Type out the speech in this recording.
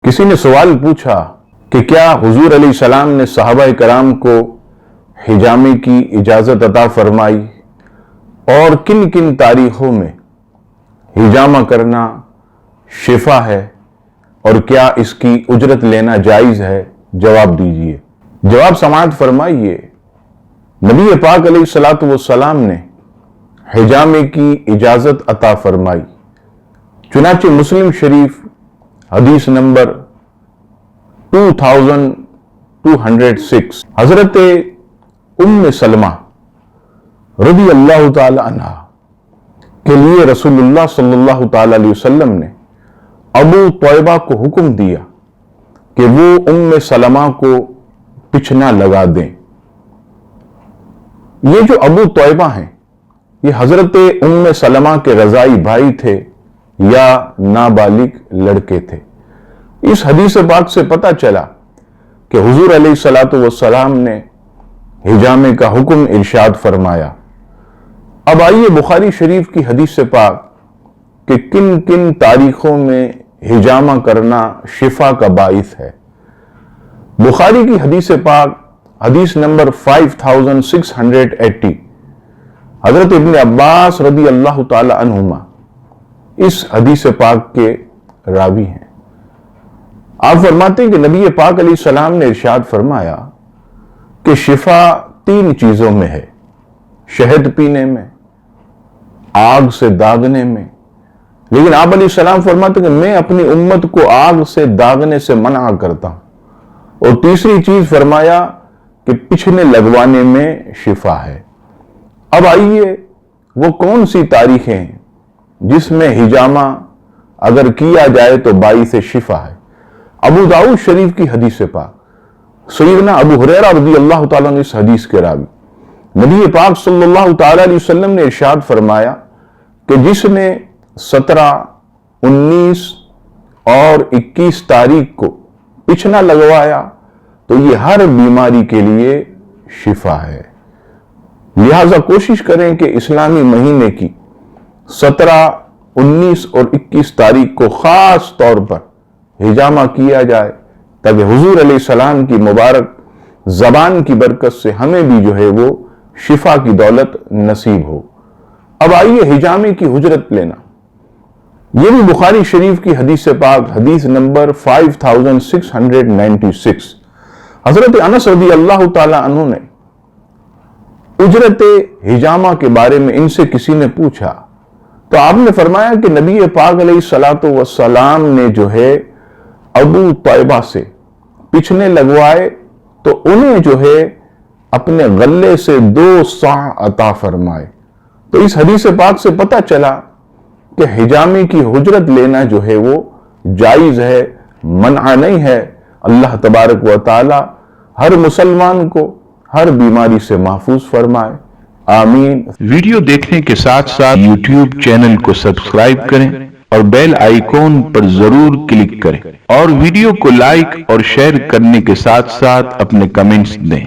کسی نے سوال پوچھا کہ کیا حضور علیہ السلام نے صحابہ کرام کو حجامے کی اجازت عطا فرمائی اور کن کن تاریخوں میں حجامہ کرنا شفا ہے اور کیا اس کی اجرت لینا جائز ہے؟ جواب دیجئے۔ جواب سماعت فرمائیے۔ نبی پاک علیہ السلام نے حجامے کی اجازت عطا فرمائی۔ چنانچہ مسلم شریف حدیث نمبر 2206 حضرت ام سلمہ رضی اللہ تعالی عنہ کے لیے رسول اللہ صلی اللہ تعالی علیہ وسلم نے ابو طیبہ کو حکم دیا کہ وہ ام سلمہ کو پچھنا لگا دیں۔ یہ جو ابو طیبہ ہیں یہ حضرت ام سلمہ کے رضائی بھائی تھے یا نابالغ لڑکے تھے۔ اس حدیث پاک سے پتہ چلا کہ حضور علیہ السلام نے حجامے کا حکم ارشاد فرمایا۔ اب آئیے بخاری شریف کی حدیث پاک کہ کن کن تاریخوں میں حجامہ کرنا شفا کا باعث ہے۔ بخاری کی حدیث پاک حدیث نمبر 5680 حضرت ابن عباس رضی اللہ تعالی عنہما اس حدیث پاک کے راوی ہیں۔ آپ فرماتے ہیں کہ نبی پاک علیہ السلام نے ارشاد فرمایا کہ شفا 3 چیزوں میں ہے: شہد پینے میں، آگ سے داغنے میں۔ لیکن آپ علیہ السلام فرماتے ہیں کہ میں اپنی امت کو آگ سے داغنے سے منع کرتا ہوں۔ اور تیسری چیز فرمایا کہ پچھنے لگوانے میں شفا ہے۔ اب آئیے وہ کون سی تاریخیں ہیں جس میں حجامہ اگر کیا جائے تو باعث شفا ہے۔ ابو داؤد شریف کی حدیث پاک سیدنا ابو ہریرہ رضی اللہ تعالیٰ عنہ اس حدیث کے راوی نبی پاک صلی اللہ تعالیٰ علیہ وسلم نے ارشاد فرمایا کہ جس نے 17، 19 اور 21 تاریخ کو پچھنا لگوایا تو یہ ہر بیماری کے لیے شفا ہے۔ لہذا کوشش کریں کہ اسلامی مہینے کی 17، 19 اور 21 تاریخ کو خاص طور پر حجامہ کیا جائے تاکہ حضور علیہ السلام کی مبارک زبان کی برکت سے ہمیں بھی جو ہے وہ شفا کی دولت نصیب ہو۔ اب آئیے حجامے کی اجرت لینا۔ یہ بھی بخاری شریف کی حدیث پاک حدیث نمبر 5696 حضرت انس رضی اللہ تعالی عنہ نے اجرت حجامہ کے بارے میں ان سے کسی نے پوچھا تو آپ نے فرمایا کہ نبی پاک علیہ السلام نے جو ہے ابو طیبہ سے پچھنے لگوائے تو انہیں جو ہے اپنے غلے سے 2 صاع عطا فرمائے۔ تو اس حدیث پاک سے پتہ چلا کہ حجامے کی اجرت لینا جو ہے وہ جائز ہے، منع نہیں ہے۔ اللہ تبارک و تعالی ہر مسلمان کو ہر بیماری سے محفوظ فرمائے، آمین۔ ویڈیو دیکھنے کے ساتھ ساتھ یوٹیوب چینل کو سبسکرائب کریں اور بیل آئیکن پر ضرور کلک کریں اور ویڈیو کو لائک اور شیئر کرنے کے ساتھ ساتھ اپنے کمنٹس دیں۔